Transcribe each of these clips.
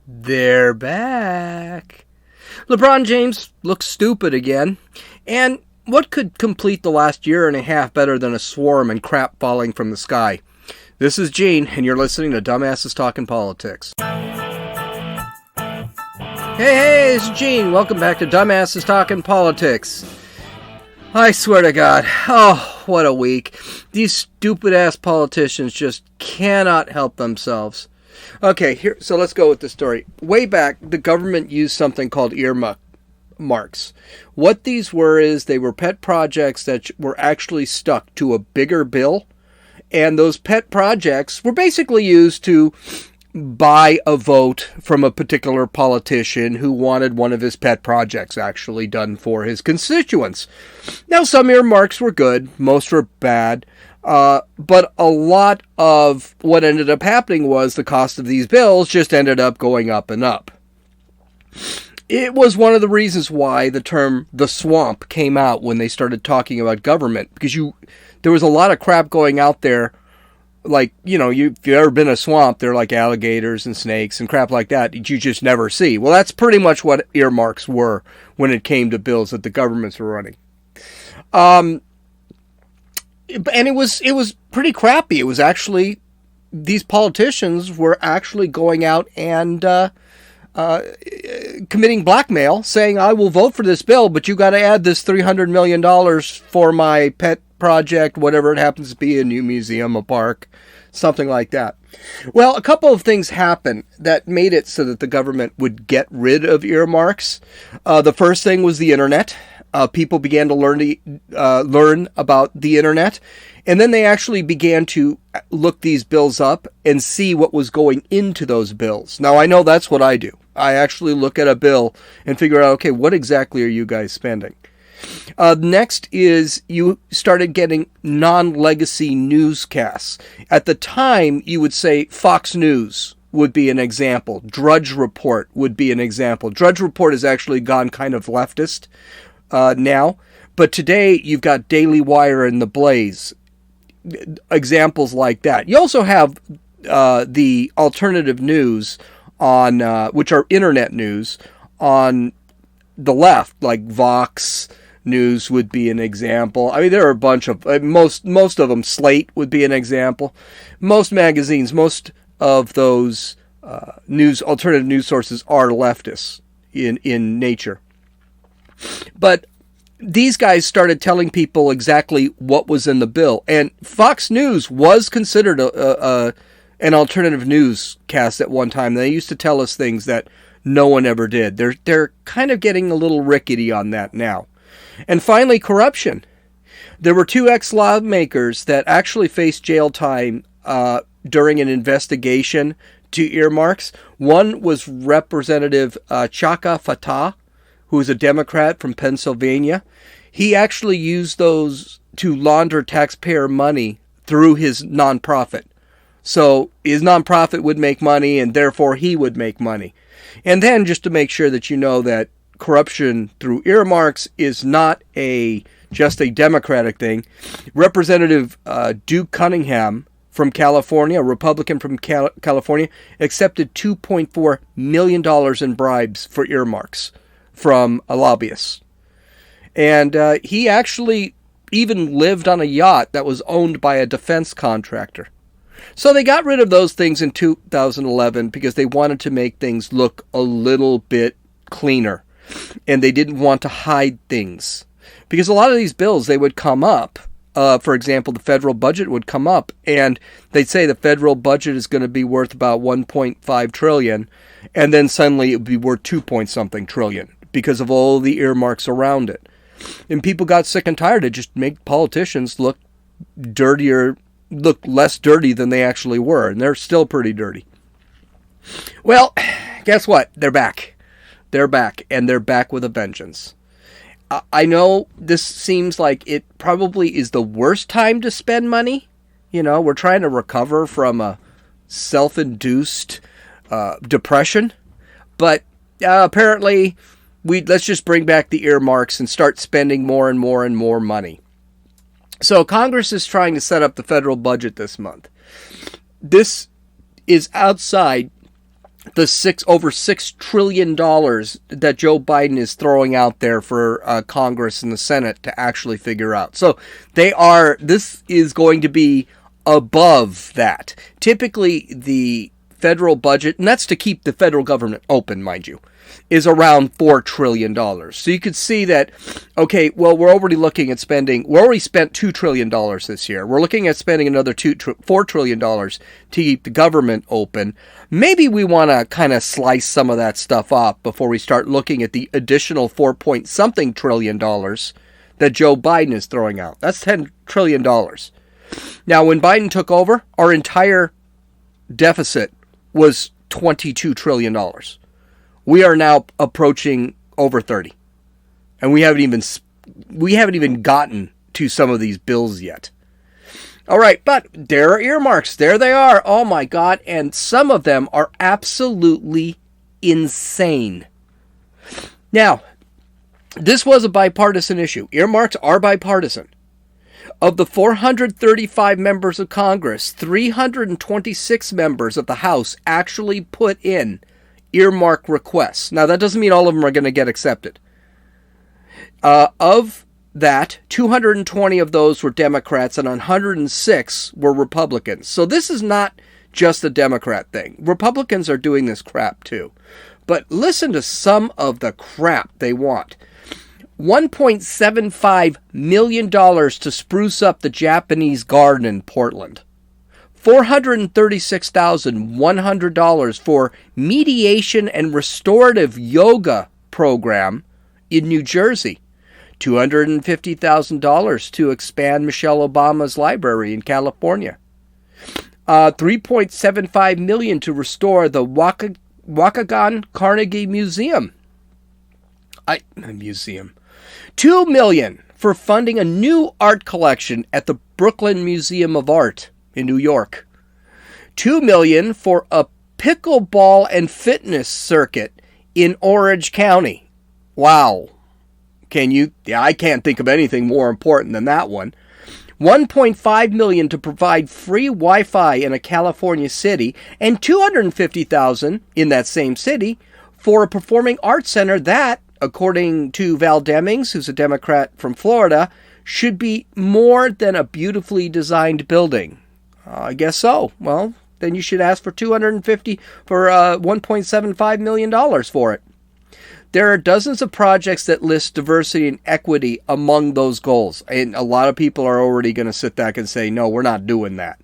They're back. LeBron James looks stupid again. And what could complete the last year and a half better than a swarm and crap falling from the sky? This is Gene, and you're listening to Dumbasses Talking Politics. Hey, it's Gene. Welcome back to Dumbasses Talking Politics. I swear to God, oh, what a week. These stupid-ass politicians just cannot help themselves. Okay, so let's go with the story. Way back, the government used something called earmarks. What these were is they were pet projects that were actually stuck to a bigger bill, and those pet projects were basically used to buy a vote from a particular politician who wanted one of his pet projects actually done for his constituents. Now, some earmarks were good, most were bad, but a lot of what ended up happening was the cost of these bills just ended up going up and up. It was one of the reasons why the term the swamp came out when they started talking about government, because there was a lot of crap going out there. Like, if you've ever been in a swamp, they're like alligators and snakes and crap like that you just never see. Well, that's pretty much what earmarks were when it came to bills that the governments were running. And it was pretty crappy. It was actually, these politicians were actually going out and committing blackmail, saying, I will vote for this bill, but you got to add this $300 million for my pet project, whatever it happens to be, a new museum, a park, something like that. Well, a couple of things happened that made it so that the government would get rid of earmarks. The first thing was the internet. People began to learn about the internet, and then they actually began to look these bills up and see what was going into those bills. Now, I know that's what I do. I actually look at a bill and figure out, okay, what exactly are you guys spending? Next is you started getting non-legacy newscasts. At the time, you would say Fox News would be an example. Drudge Report would be an example. Drudge Report has actually gone kind of leftist now. But today, you've got Daily Wire and The Blaze. Examples like that. You also have the alternative news on, which are internet news, on the left, like Vox News would be an example. I mean, there are a bunch of, most of them, Slate would be an example. Most magazines, most of those alternative news sources are leftists in nature. But these guys started telling people exactly what was in the bill. And Fox News was considered an alternative newscast at one time. They used to tell us things that no one ever did. They're kind of getting a little rickety on that now. And finally, corruption. There were 2 ex-lawmakers that actually faced jail time during an investigation to earmarks. One was Representative Chaka Fattah, who is a Democrat from Pennsylvania. He actually used those to launder taxpayer money through his nonprofit. So his nonprofit would make money, and therefore he would make money. And then, just to make sure that you know that corruption through earmarks is not just a Democratic thing, Representative Duke Cunningham from California, a Republican from California, accepted $2.4 million in bribes for earmarks from a lobbyist. And he actually even lived on a yacht that was owned by a defense contractor. So they got rid of those things in 2011 because they wanted to make things look a little bit cleaner. And they didn't want to hide things. Because a lot of these bills, they would come up. For example, the federal budget would come up. And they'd say the federal budget is going to be worth about $1.5 trillion. And then suddenly it would be worth 2-point-something trillion because of all the earmarks around it. And people got sick and tired of just make politicians look less dirty than they actually were. And they're still pretty dirty. Well, guess what? They're back. They're back, and they're back with a vengeance. I know this seems like it probably is the worst time to spend money. We're trying to recover from a self-induced depression. But apparently, let's just bring back the earmarks and start spending more and more and more money. So Congress is trying to set up the federal budget this month. This is outside the over $6 trillion that Joe Biden is throwing out there for Congress and the Senate to actually figure out. So this is going to be above that. Typically, the federal budget, and that's to keep the federal government open, mind you, is around $4 trillion. So you could see that, okay, well, we're already spent $2 trillion this year. We're looking at spending another $4 trillion to keep the government open. Maybe we want to kind of slice some of that stuff up before we start looking at the additional 4-point-something trillion dollars that Joe Biden is throwing out. That's $10 trillion. Now, when Biden took over, our entire deficit was $22 trillion. We are now approaching over 30. And we haven't even gotten to some of these bills yet. All right, but there are earmarks. There they are. Oh my God, and some of them are absolutely insane. Now, this was a bipartisan issue. Earmarks are bipartisan. Of the 435 members of Congress, 326 members of the House actually put in earmark requests. Now, that doesn't mean all of them are going to get accepted. Of that, 220 of those were Democrats and 106 were Republicans. So this is not just a Democrat thing. Republicans are doing this crap too. But listen to some of the crap they want. $1.75 million to spruce up the Japanese garden in Portland. $436,100 for mediation and restorative yoga program in New Jersey. $250,000 to expand Michelle Obama's library in California. $3.75 million to restore the Waukegan Carnegie Museum. $2 million for funding a new art collection at the Brooklyn Museum of Art in New York. $2 million for a pickleball and fitness circuit in Orange County. Wow. I can't think of anything more important than that one. $1.5 million to provide free Wi-Fi in a California city, and $250,000 in that same city for a performing arts center that, according to Val Demings, who's a Democrat from Florida, should be more than a beautifully designed building. I guess so. Well, then you should ask for $1.75 million for it. There are dozens of projects that list diversity and equity among those goals. And a lot of people are already going to sit back and say, no, we're not doing that.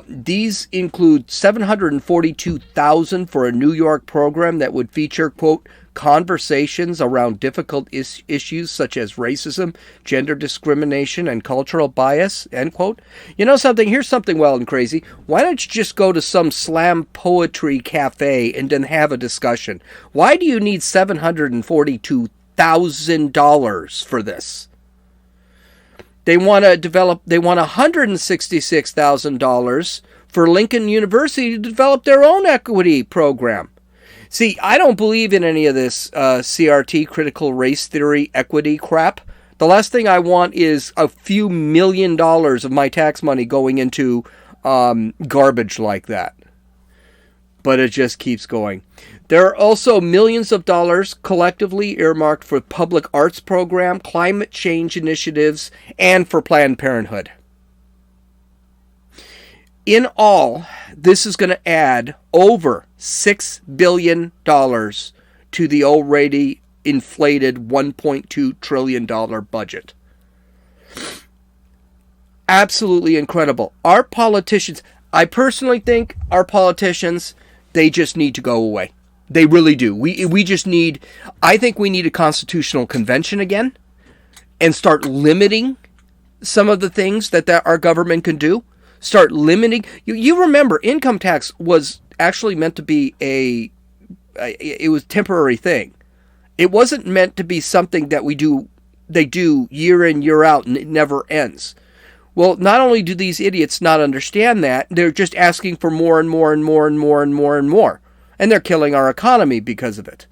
These include $742,000 for a New York program that would feature, quote, conversations around difficult issues such as racism, gender discrimination, and cultural bias, end quote. You know something? Here's something wild and crazy. Why don't you just go to some slam poetry cafe and then have a discussion? Why do you need $742,000 for this? They want $166,000 for Lincoln University to develop their own equity program. See, I don't believe in any of this CRT, critical race theory, equity crap. The last thing I want is a few $1 million of my tax money going into garbage like that. But it just keeps going. There are also millions of dollars collectively earmarked for public arts program, climate change initiatives, and for Planned Parenthood. In all, this is going to add over $6 billion to the already inflated $1.2 trillion budget. Absolutely incredible. Our politicians, I personally think our politicians, they just need to go away. They really do. I think we need a constitutional convention again and start limiting some of the things that our government can do. Start limiting. You remember, income tax was actually meant to be it was a temporary thing. It wasn't meant to be something that they do year in, year out, and it never ends. Well, not only do these idiots not understand that, they're just asking for more and more and more and more and more and more. And they're killing our economy because of it.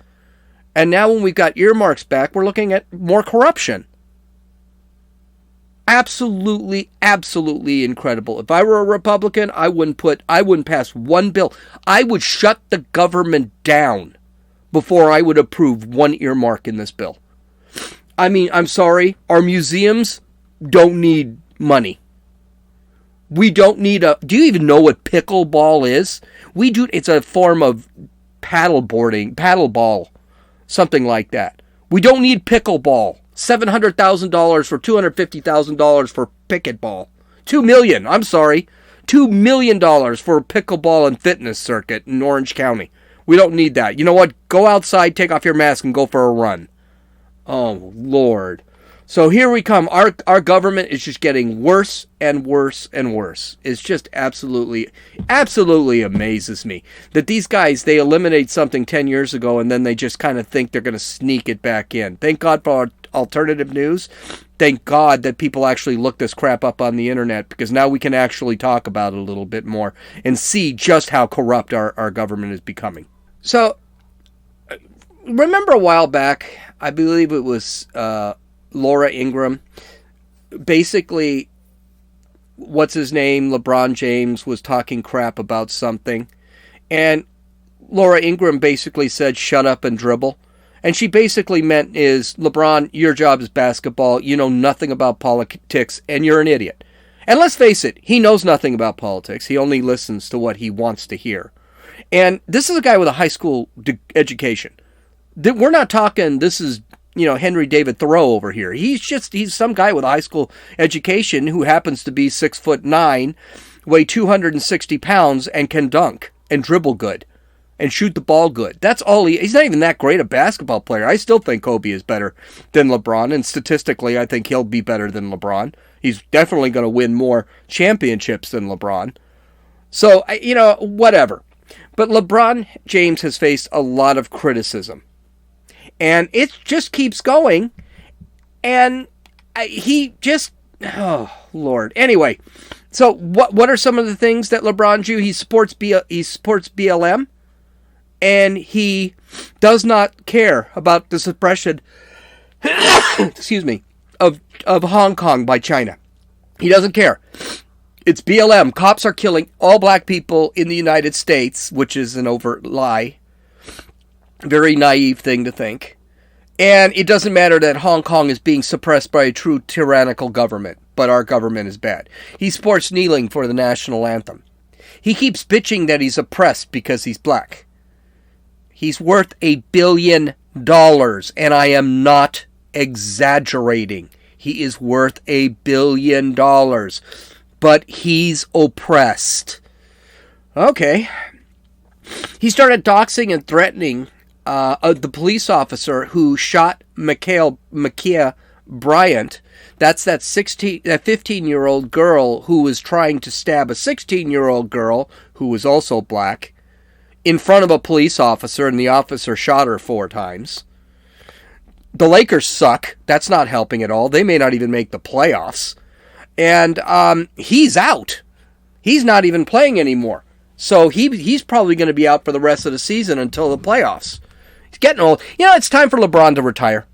And now when we've got earmarks back, we're looking at more corruption. Absolutely, absolutely incredible. If I were a Republican, I wouldn't pass one bill. I would shut the government down before I would approve one earmark in this bill. I mean, I'm sorry, our museums don't need money. We don't need do you even know what pickleball is? It's a form of paddleball, something like that. We don't need pickleball. $700,000 for $250,000 for pickleball. $2 million, I'm sorry. $2 million for pickleball and fitness circuit in Orange County. We don't need that. You know what? Go outside, take off your mask, and go for a run. Oh, Lord. So here we come. Our government is just getting worse and worse and worse. It's just absolutely amazes me that these guys, they eliminate something 10 years ago and then they just kind of think they're going to sneak it back in. Thank God for alternative news. Thank God that people actually look this crap up on the internet, because now we can actually talk about it a little bit more and see just how corrupt our government is becoming. So, remember a while back, I believe it was Laura Ingraham, basically, what's his name, LeBron James, was talking crap about something, and Laura Ingraham basically said, shut up and dribble. And she basically meant is, LeBron, your job is basketball, you know nothing about politics, and you're an idiot. And let's face it, he knows nothing about politics. He only listens to what he wants to hear. And this is a guy with a high school education. We're not talking, this is, Henry David Thoreau over here. He's some guy with a high school education who happens to be 6'9", weigh 260 pounds, and can dunk and dribble good and shoot the ball good. That's all he's not even that great a basketball player. I still think Kobe is better than LeBron, and statistically, I think he'll be better than LeBron. He's definitely going to win more championships than LeBron. So, whatever. But LeBron James has faced a lot of criticism. And it just keeps going. And oh, Lord. Anyway, so what are some of the things that LeBron do? He supports BLM. And he does not care about the suppression, excuse me, of Hong Kong by China. He doesn't care. It's BLM. Cops are killing all black people in the United States, which is an overt lie. Very naive thing to think. And it doesn't matter that Hong Kong is being suppressed by a true tyrannical government, but our government is bad. He supports kneeling for the national anthem. He keeps bitching that he's oppressed because he's black. He's worth $1 billion, and I am not exaggerating. He is worth $1 billion, but he's oppressed. Okay. He started doxing and threatening the police officer who shot Ma'Khia Bryant. That's that 15-year-old girl who was trying to stab a 16-year-old girl who was also black in front of a police officer, and the officer shot her 4 times. The Lakers suck. That's not helping at all. They may not even make the playoffs. And he's out. He's not even playing anymore. So he's probably going to be out for the rest of the season until the playoffs. He's getting old. It's time for LeBron to retire.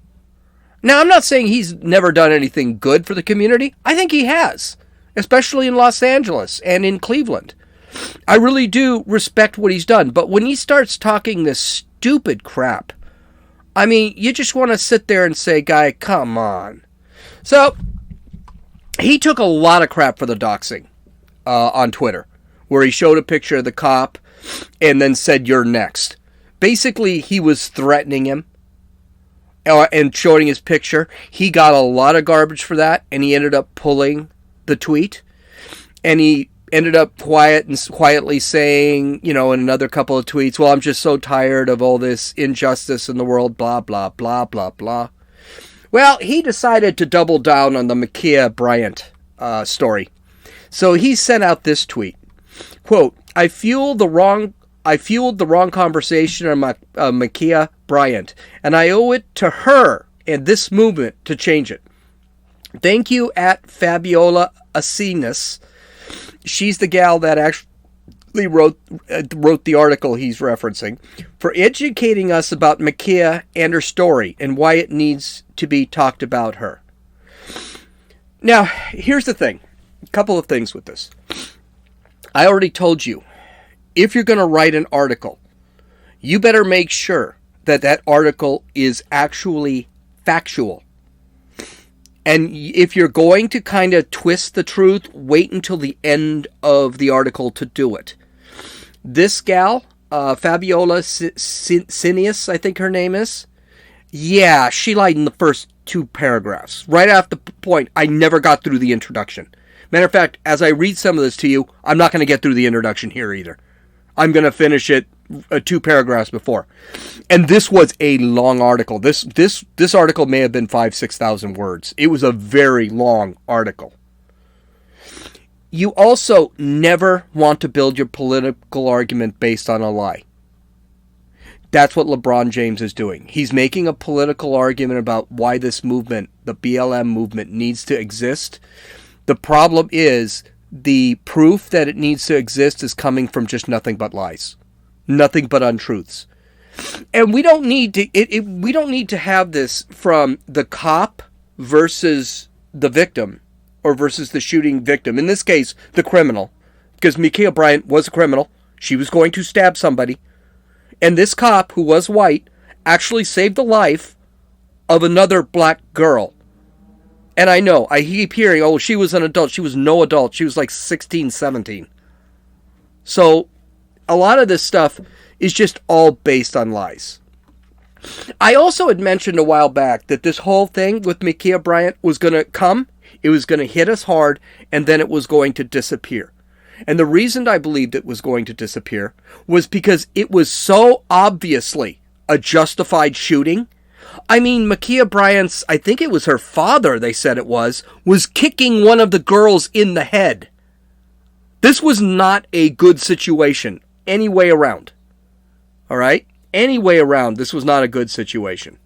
Now, I'm not saying he's never done anything good for the community. I think he has, especially in Los Angeles and in Cleveland. I really do respect what he's done, but when he starts talking this stupid crap, I mean, you just want to sit there and say, guy, come on. So, he took a lot of crap for the doxing on Twitter, where he showed a picture of the cop and then said, you're next. Basically, he was threatening him and showing his picture. He got a lot of garbage for that, and he ended up pulling the tweet, and he ended up quietly saying, in another couple of tweets, well, I'm just so tired of all this injustice in the world, blah, blah, blah, blah, blah. Well, he decided to double down on the Ma'Khia Bryant story. So he sent out this tweet. Quote, I fueled the wrong conversation on Ma'Khia Bryant, and I owe it to her and this movement to change it. Thank you at Fabiola Asinas. She's the gal that actually wrote the article he's referencing, for educating us about Ma'Khia and her story and why it needs to be talked about her. Now, here's the thing. A couple of things with this. I already told you, if you're going to write an article, you better make sure that that article is actually factual. And if you're going to kind of twist the truth, wait until the end of the article to do it. This gal, Fabiola Cineas, I think her name is. Yeah, she lied in the first 2 paragraphs. Right off the point, I never got through the introduction. Matter of fact, as I read some of this to you, I'm not going to get through the introduction here either. I'm going to finish it 2 paragraphs before. And this was a long article. This article may have been 5,000-6,000 words. It was a very long article. You also never want to build your political argument based on a lie. That's what LeBron James is doing. He's making a political argument about why this movement, the BLM movement, needs to exist. The problem is the proof that it needs to exist is coming from just nothing but lies. Nothing but untruths. And we don't need to have this from the cop versus the victim, or versus the shooting victim. In this case, the criminal. Because Ma'Khia Bryant was a criminal. She was going to stab somebody. And this cop, who was white, actually saved the life of another black girl. And I know, I keep hearing, oh, she was an adult. She was no adult. She was like 16, 17. So, a lot of this stuff is just all based on lies. I also had mentioned a while back that this whole thing with Ma'Khia Bryant was going to come, it was going to hit us hard, and then it was going to disappear. And the reason I believed it was going to disappear was because it was so obviously a justified shooting. I mean, Ma'Khia Bryant's, I think it was her father, they said it was kicking one of the girls in the head. This was not a good situation any way around. All right? Any way around, this was not a good situation.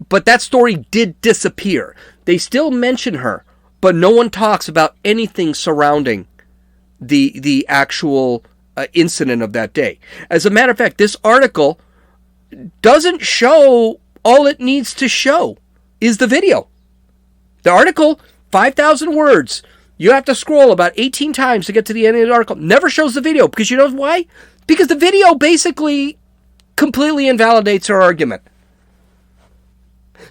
But that story did disappear. They still mention her, but no one talks about anything surrounding the actual incident of that day. As a matter of fact, this article doesn't show all it needs to show is the video. The article, 5,000 words. You have to scroll about 18 times to get to the end of the article. Never shows the video, because you know why? Because the video basically completely invalidates her argument.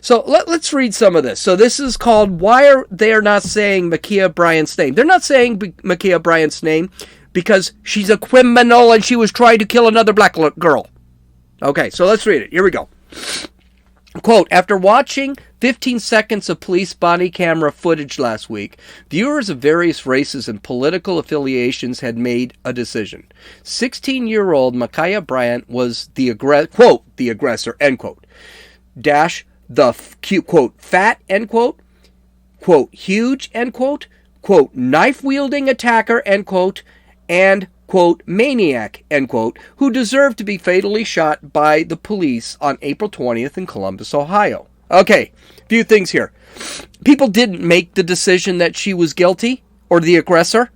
So let's read some of this. So this is called Why Are They Not Saying Ma'Khia Bryant's Name? They're not saying Ma'Khia Bryant's name because she's a criminal and she was trying to kill another black girl. Okay, so let's read it. Here we go. Quote, after watching 15 seconds of police body camera footage last week, viewers of various races and political affiliations had made a decision. 16-year-old Ma'Khia Bryant was the aggressor, end quote. Dash, the, quote, fat, end quote, huge, end quote, knife-wielding attacker, end quote, and, quote, maniac, end quote, who deserved to be fatally shot by the police on April 20th in Columbus, Ohio. Okay, few things here. People didn't make the decision that she was guilty or the aggressor,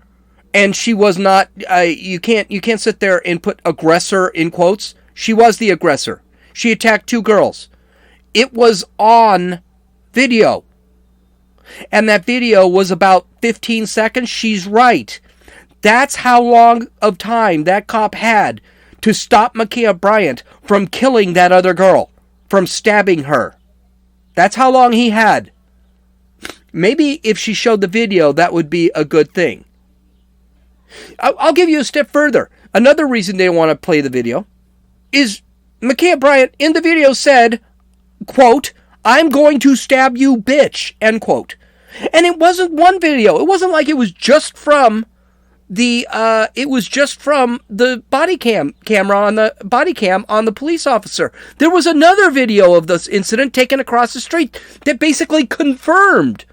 and she was not. You can't sit there and put aggressor in quotes. She was the aggressor. She attacked 2 girls. It was on video, and that video was about 15 seconds. She's right. That's how long of time that cop had to stop Ma'Khia Bryant from killing that other girl, from stabbing her. That's how long he had. Maybe if she showed the video, that would be a good thing. I'll give you a step further. Another reason they want to play the video is Ma'Khia Bryant in the video said, quote, I'm going to stab you, bitch, end quote. And it wasn't one video. It wasn't like it was just from the body camera on the body cam on the police officer. There was another video of this incident taken across the street that basically confirmed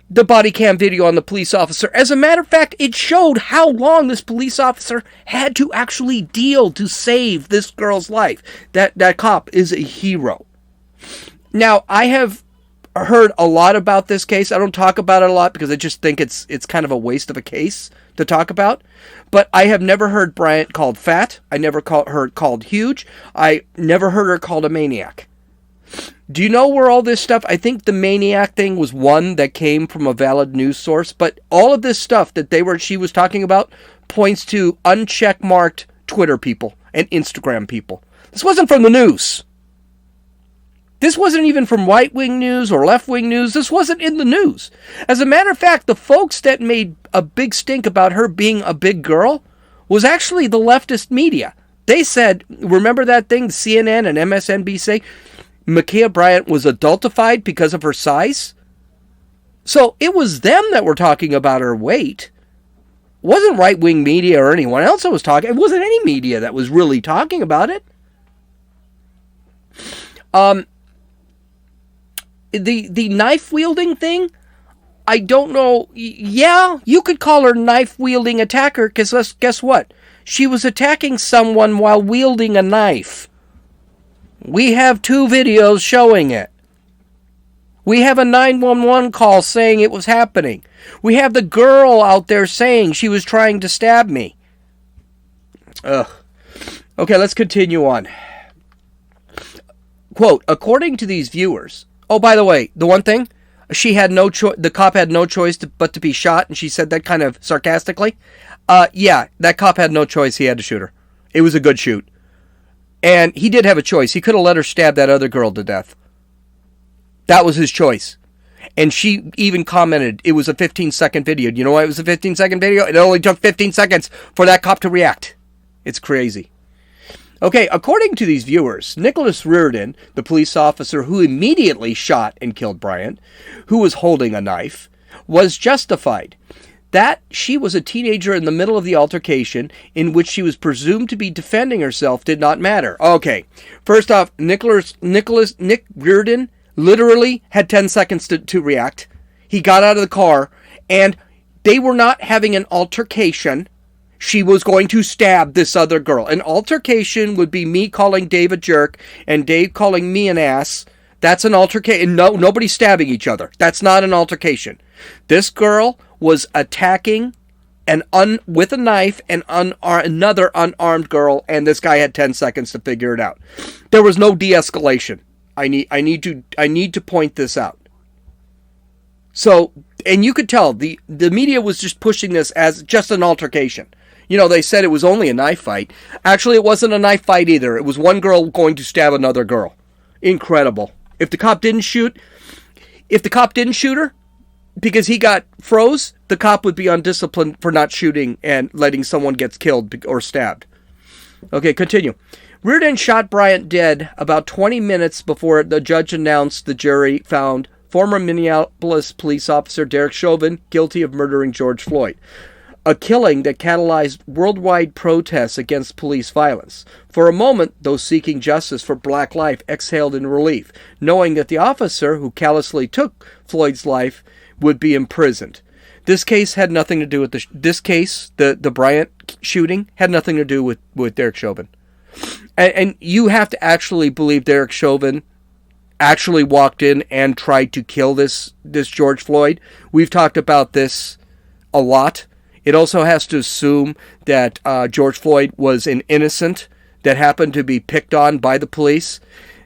the body cam video on the police officer. As a matter of fact, it showed how long this police officer had to actually deal to save this girl's life. That cop is a hero. Now, I have heard a lot about this case. I don't talk about it a lot because I just think it's kind of a waste of a case to talk about. But I have never heard Bryant called fat. I never heard called huge. I never heard her called a maniac. Do you know where all this stuff, I think the Maniac thing was one that came from a valid news source, but all of this stuff that she was talking about points to uncheckmarked Twitter people and Instagram people. This wasn't from the news. This wasn't even from right-wing news or left-wing news. This wasn't in the news. As a matter of fact, the folks that made a big stink about her being a big girl was actually the leftist media. They said, remember that thing, CNN and MSNBC? Ma'Khia Bryant was adultified because of her size? So it was them that were talking about her weight. It wasn't right-wing media or anyone else that was talking. It wasn't any media that was really talking about it. The knife-wielding thing, I don't know. Yeah, you could call her knife-wielding attacker, because guess what? She was attacking someone while wielding a knife. We have 2 videos showing it. We have a 911 call saying it was happening. We have the girl out there saying she was trying to stab me. Ugh. Okay, let's continue on. Quote, according to these viewers... Oh, by the way, the one thing, the cop had no choice but to be shot, and she said that kind of sarcastically. Yeah, that cop had no choice. He had to shoot her. It was a good shoot. And he did have a choice. He could have let her stab that other girl to death. That was his choice. And she even commented, it was a 15-second video. Do you know why it was a 15-second video? It only took 15 seconds for that cop to react. It's crazy. Okay, according to these viewers, Nicholas Reardon, the police officer who immediately shot and killed Bryant, who was holding a knife, was justified. That she was a teenager in the middle of the altercation in which she was presumed to be defending herself did not matter. Okay, first off, Nick Reardon literally had 10 seconds to react. He got out of the car, and they were not having an altercation. She was going to stab this other girl. An altercation would be me calling Dave a jerk and Dave calling me an ass. That's an altercation. No, nobody's stabbing each other. That's not an altercation. This girl was attacking with a knife another unarmed girl, and this guy had 10 seconds to figure it out. There was no de-escalation. I need to point this out. So, and you could tell the media was just pushing this as just an altercation. You know, they said it was only a knife fight. Actually, it wasn't a knife fight either. It was one girl going to stab another girl. Incredible. If the cop didn't shoot her because he got froze, the cop would be undisciplined for not shooting and letting someone get killed or stabbed. Okay, continue. Reardon shot Bryant dead about 20 minutes before the judge announced the jury found former Minneapolis police officer Derek Chauvin guilty of murdering George Floyd. A killing that catalyzed worldwide protests against police violence. For a moment, those seeking justice for black life exhaled in relief, knowing that the officer who callously took Floyd's life would be imprisoned. This case had nothing to do with the Bryant shooting, had nothing to do with Derek Chauvin. And you have to actually believe Derek Chauvin actually walked in and tried to kill this George Floyd. We've talked about this a lot. It also has to assume that George Floyd was an innocent that happened to be picked on by the police.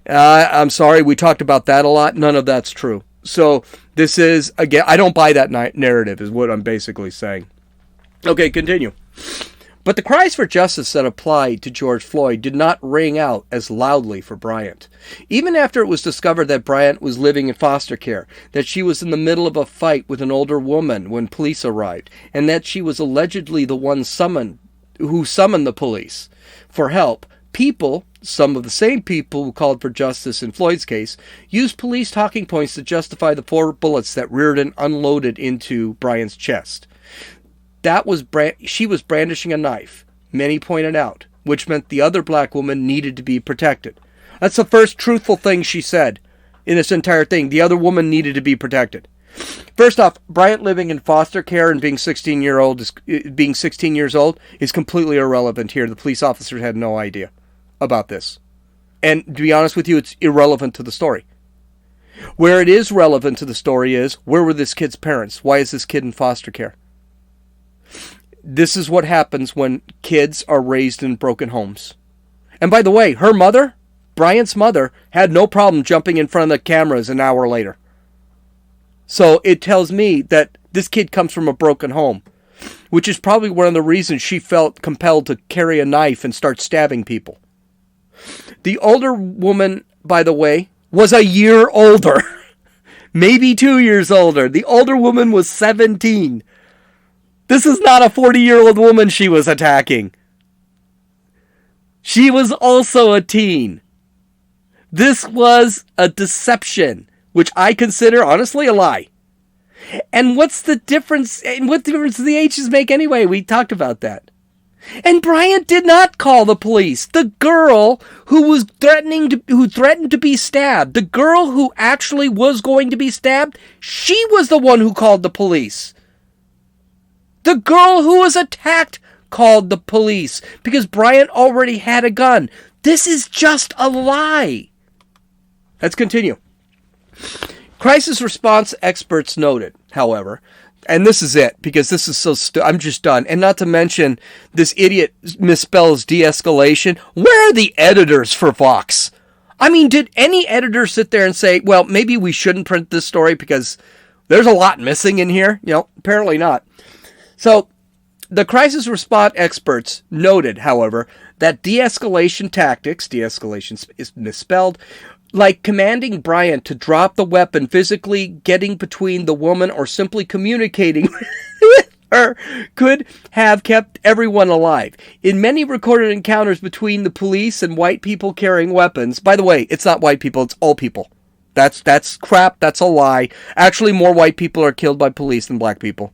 I'm sorry, we talked about that a lot. None of that's true. So this is, again, I don't buy that narrative is what I'm basically saying. Okay, continue. But the cries for justice that applied to George Floyd did not ring out as loudly for Bryant. Even after it was discovered that Bryant was living in foster care, that she was in the middle of a fight with an older woman when police arrived, and that she was allegedly the one who summoned the police for help, people, some of the same people who called for justice in Floyd's case, used police talking points to justify the 4 bullets that Reardon unloaded into Bryant's chest. She was brandishing a knife, many pointed out, which meant the other black woman needed to be protected. That's the first truthful thing she said in this entire thing. The other woman needed to be protected. First off, Bryant living in foster care and being 16 years old is completely irrelevant here. The police officers had no idea about this. And to be honest with you, it's irrelevant to the story. Where it is relevant to the story is, where were this kid's parents? Why is this kid in foster care? This is what happens when kids are raised in broken homes. And by the way, her mother, Bryant's mother had no problem jumping in front of the cameras an hour later. So it tells me that this kid comes from a broken home, which is probably one of the reasons she felt compelled to carry a knife and start stabbing people. The older woman, by the way, was a year older. Maybe 2 years older. The older woman was 17. This is not a 40-year-old woman she was attacking. She was also a teen. This was a deception, which I consider, honestly, a lie. And what's the difference? And what difference do the ages make anyway? We talked about that. And Bryant did not call the police. The girl who threatened to be stabbed, the girl who actually was going to be stabbed, she was the one who called the police. The girl who was attacked called the police because Bryant already had a gun. This is just a lie. Let's continue. Crisis response experts noted, however, and this is it, because this is so I'm just done. And not to mention, this idiot misspells de-escalation. Where are the editors for Vox? I mean, did any editor sit there and say, well, maybe we shouldn't print this story because there's a lot missing in here? Apparently not. So, the crisis response experts noted, however, that de-escalation tactics, de-escalation is misspelled, like commanding Bryant to drop the weapon, physically getting between the woman, or simply communicating with her, could have kept everyone alive. In many recorded encounters between the police and white people carrying weapons, by the way, it's not white people, it's all people. That's crap, that's a lie. Actually, more white people are killed by police than black people.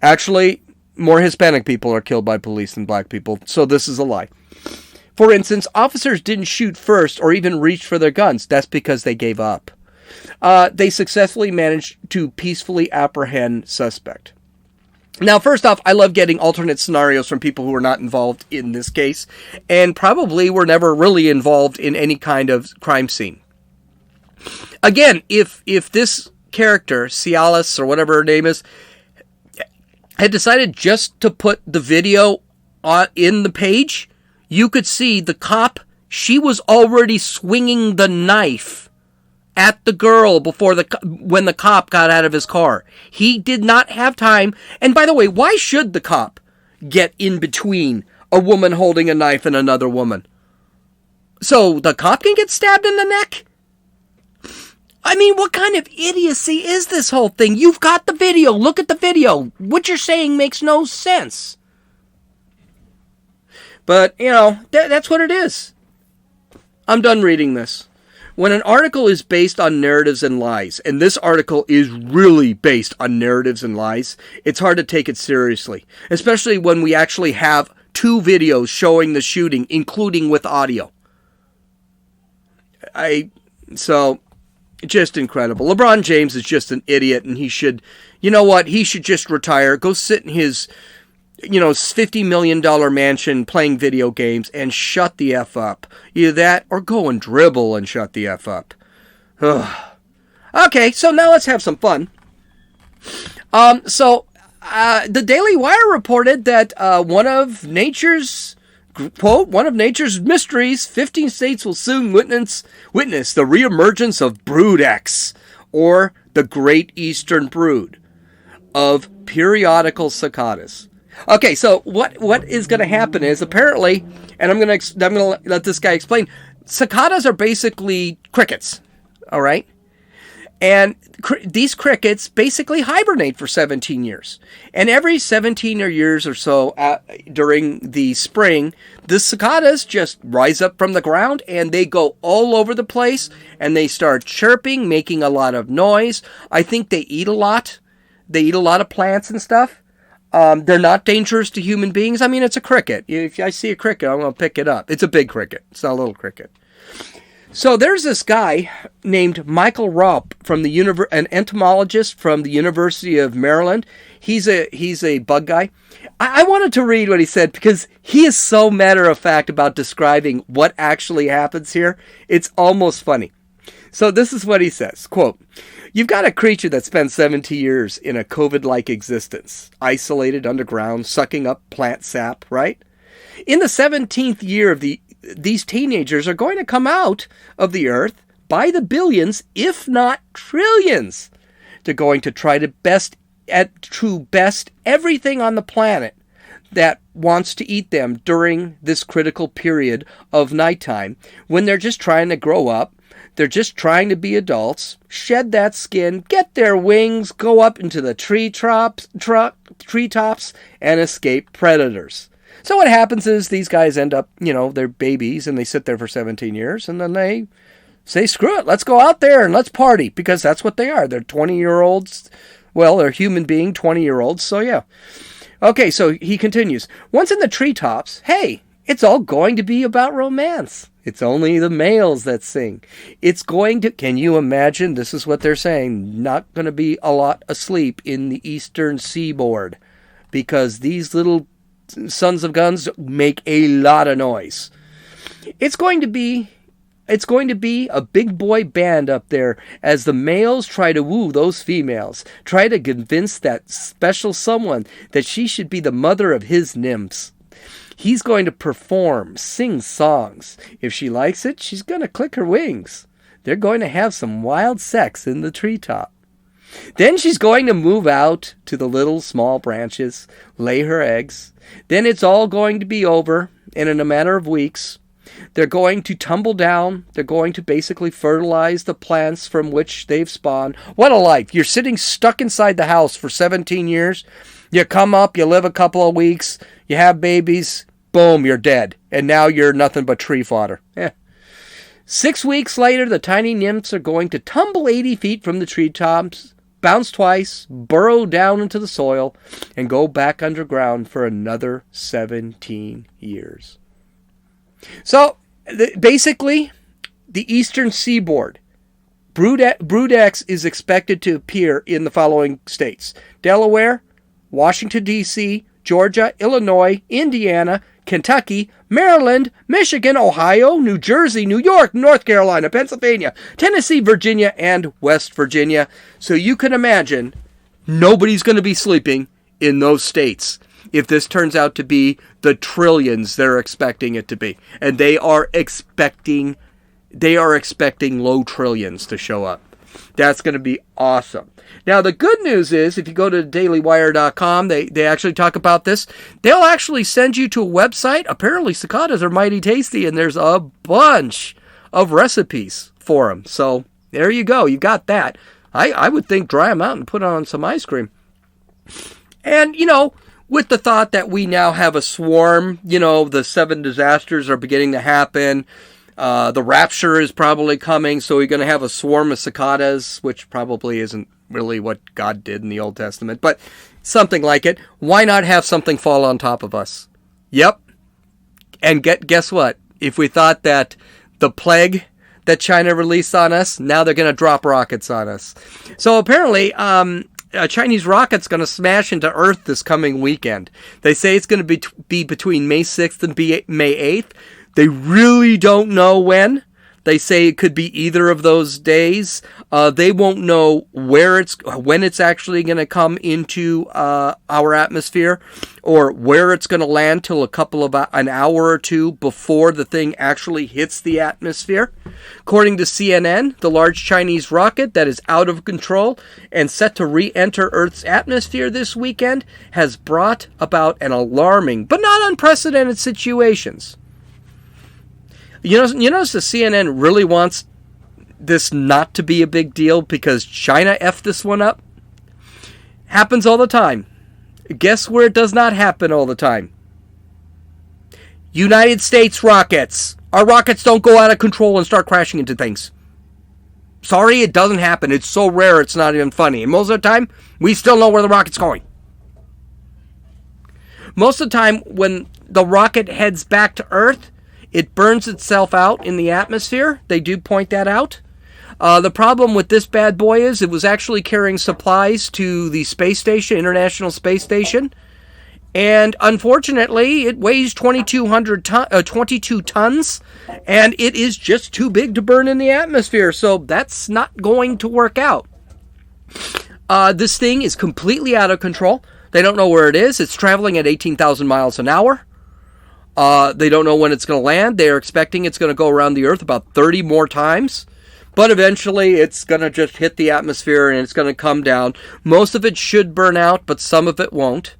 Actually, more Hispanic people are killed by police than black people, so this is a lie. For instance, officers didn't shoot first or even reach for their guns. That's because they gave up. They successfully managed to peacefully apprehend suspect. Now, first off, I love getting alternate scenarios from people who are not involved in this case and probably were never really involved in any kind of crime scene. Again, if this character, Cialis or whatever her name is, had decided just to put the video in the page, you could see the cop, she was already swinging the knife at the girl when the cop got out of his car. He did not have time. And by the way, why should the cop get in between a woman holding a knife and another woman? So the cop can get stabbed in the neck? I mean, what kind of idiocy is this whole thing? You've got the video. Look at the video. What you're saying makes no sense. But, that's what it is. I'm done reading this. When an article is based on narratives and lies, and this article is really based on narratives and lies, it's hard to take it seriously. Especially when we actually have 2 videos showing the shooting, including with audio. Just incredible. LeBron James is just an idiot, and he should, he should just retire, go sit in his, $50 million mansion playing video games and shut the F up. Either that or go and dribble and shut the F up. Okay, so now let's have some fun. The Daily Wire reported that one of nature's mysteries, 15 states will soon witness the reemergence of baaaack, or the Great Eastern Brood of periodical cicadas. Okay, so what is going to happen is, apparently, and I'm going to let this guy explain. Cicadas are basically crickets, all right? And these crickets basically hibernate for 17 years. And every 17 years or so during the spring, the cicadas just rise up from the ground and they go all over the place and they start chirping, making a lot of noise. I think they eat a lot. They eat a lot of plants and stuff. They're not dangerous to human beings. I mean, it's a cricket. If I see a cricket, I'm going to pick it up. It's a big cricket. It's not a little cricket. So there's this guy named Michael Raup from an entomologist from the University of Maryland. He's a bug guy. I wanted to read what he said because he is so matter of fact about describing what actually happens here. It's almost funny. So this is what he says, quote, "You've got a creature that spent 70 years in a COVID-like existence, isolated underground, sucking up plant sap, right? In the 17th year of the these teenagers are going to come out of the earth by the billions, if not trillions. They're going to try to best everything on the planet that wants to eat them during this critical period of nighttime, when they're just trying to grow up. They're just trying to be adults, shed that skin, get their wings, go up into the treetops, and escape predators. So what happens is these guys end up, they're babies, and they sit there for 17 years, and then they say, screw it, let's go out there and let's party, because that's what they are. They're 20-year-olds. Well, they're human being 20-year-olds, so yeah. Okay, so he continues. Once in the treetops, hey, it's all going to be about romance. It's only the males that sing. It's going to, can you imagine, this is what they're saying, not going to be a lot asleep in the eastern seaboard, because these little sons of guns make a lot of noise. It's going to be a big boy band up there as the males try to woo those females, try to convince that special someone that she should be the mother of his nymphs. He's going to perform, sing songs. If she likes it, she's going to click her wings. They're going to have some wild sex in the treetop. Then she's going to move out to the little small branches, lay her eggs. Then it's all going to be over, and in a matter of weeks, they're going to tumble down. They're going to basically fertilize the plants from which they've spawned. What a life. You're sitting stuck inside the house for 17 years. You come up, you live a couple of weeks, you have babies, boom, you're dead. And now you're nothing but tree fodder. 6 weeks later, the tiny nymphs are going to tumble 80 feet from the treetops, bounce twice, burrow down into the soil, and go back underground for another 17 years. So, basically, the eastern seaboard, Brood X is expected to appear in the following states: Delaware, Washington, D.C., Georgia, Illinois, Indiana, Kentucky, Maryland, Michigan, Ohio, New Jersey, New York, North Carolina, Pennsylvania, Tennessee, Virginia, and West Virginia. So you can imagine nobody's going to be sleeping in those states if this turns out to be the trillions they're expecting it to be. And they are expecting low trillions to show up. That's going to be awesome. Now, the good news is, if you go to dailywire.com, they actually talk about this. They'll actually send you to a website. Apparently, cicadas are mighty tasty, and there's a bunch of recipes for them. So, there you go. You got that. I would think dry them out and put on some ice cream. And, with the thought that we now have a swarm, the 7 disasters are beginning to happen. The rapture is probably coming, so you're going to have a swarm of cicadas, which probably isn't really what God did in the Old Testament, but something like it. Why not have something fall on top of us? Yep. And guess what? If we thought that the plague that China released on us, now they're going to drop rockets on us. So apparently, a Chinese rocket's going to smash into Earth this coming weekend. They say it's going to be between May 6th and May 8th. They really don't know when. They say it could be either of those days. They won't know when it's actually going to come into our atmosphere, or where it's going to land till an hour or two before the thing actually hits the atmosphere. According to CNN, the large Chinese rocket that is out of control and set to re-enter Earth's atmosphere this weekend has brought about an alarming but not unprecedented situations. You notice the CNN really wants this not to be a big deal because China effed this one up? Happens all the time. Guess where it does not happen all the time? United States rockets. Our rockets don't go out of control and start crashing into things. Sorry, it doesn't happen. It's so rare it's not even funny. And most of the time, we still know where the rocket's going. Most of the time, when the rocket heads back to Earth, it burns itself out in the atmosphere. They do point that out. The problem with this bad boy is it was actually carrying supplies to the space station, International Space Station. And unfortunately, it weighs 22 tons, and it is just too big to burn in the atmosphere. So that's not going to work out. This thing is completely out of control. They don't know where it is. It's traveling at 18,000 miles an hour. They don't know when it's going to land. They're expecting it's going to go around the Earth about 30 more times. But eventually it's going to just hit the atmosphere and it's going to come down. Most of it should burn out, but some of it won't.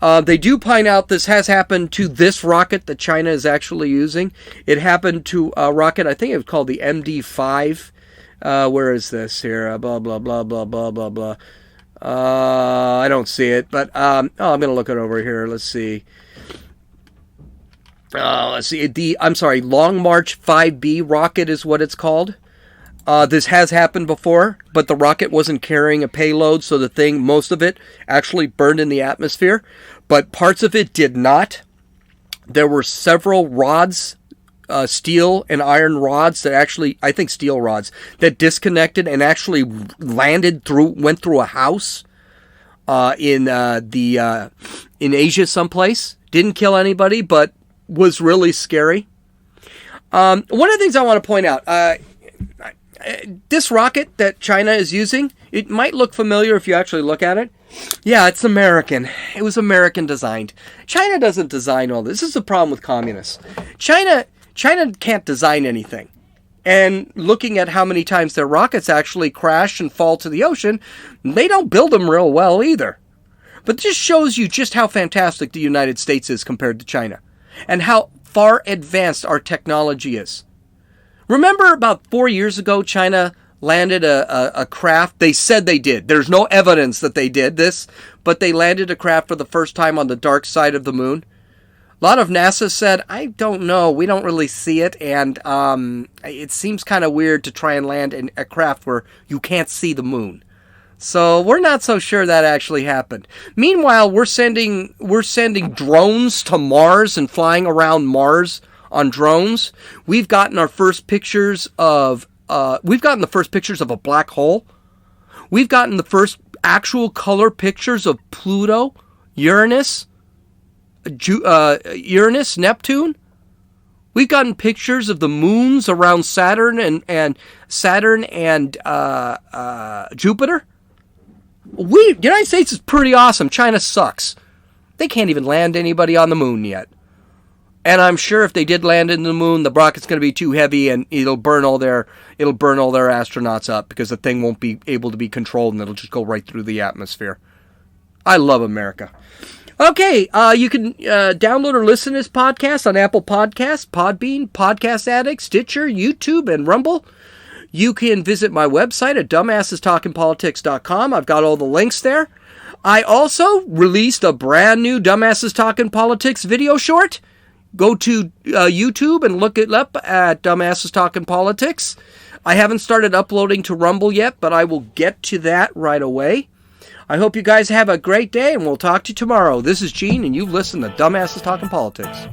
They do point out this has happened to this rocket that China is actually using. It happened to a rocket, I think it was called the MD-5. Where is this here? Blah, blah, blah, blah, blah, blah, blah. I don't see it, but I'm going to look it over here. Let's see. Long March 5B rocket is what it's called. This has happened before, but the rocket wasn't carrying a payload, so the thing, most of it, actually burned in the atmosphere, but parts of it did not. There were several rods, steel and iron rods that actually, I think steel rods, that disconnected and actually went through a house in Asia someplace. Didn't kill anybody, but was really scary. One of the things I want to point out, this rocket that China is using, it might look familiar if you actually look at it. Yeah, it's American. It was American designed. China doesn't design all this. This is the problem with communists. China can't design anything. And looking at how many times their rockets actually crash and fall to the ocean, they don't build them real well either. But this shows you just how fantastic the United States is compared to China, and how far advanced our technology is. Remember about 4 years ago, China landed a craft. They said they did. There's no evidence that they did this, but they landed a craft for the first time on the dark side of the moon. A lot of NASA said, I don't know, we don't really see it, and it seems kind of weird to try and land a craft where you can't see the moon. So we're not so sure that actually happened. Meanwhile, we're sending drones to Mars and flying around Mars on drones. We've gotten our first pictures of a black hole. We've gotten the first actual color pictures of Pluto, Uranus, Neptune. We've gotten pictures of the moons around Saturn and Jupiter. The United States is pretty awesome. China sucks. They can't even land anybody on the moon yet. And I'm sure if they did land in the moon, the rocket's going to be too heavy and it'll burn all their astronauts up, because the thing won't be able to be controlled and it'll just go right through the atmosphere. I love America. Okay, you can download or listen to this podcast on Apple Podcasts, Podbean, Podcast Addict, Stitcher, YouTube, and Rumble. You can visit my website at dumbassestalkingpolitics.com. I've got all the links there. I also released a brand new Dumbasses Talking Politics video short. Go to YouTube and look it up at Dumbasses Talking Politics. I haven't started uploading to Rumble yet, but I will get to that right away. I hope you guys have a great day, and we'll talk to you tomorrow. This is Gene, and you've listened to Dumbasses Talking Politics.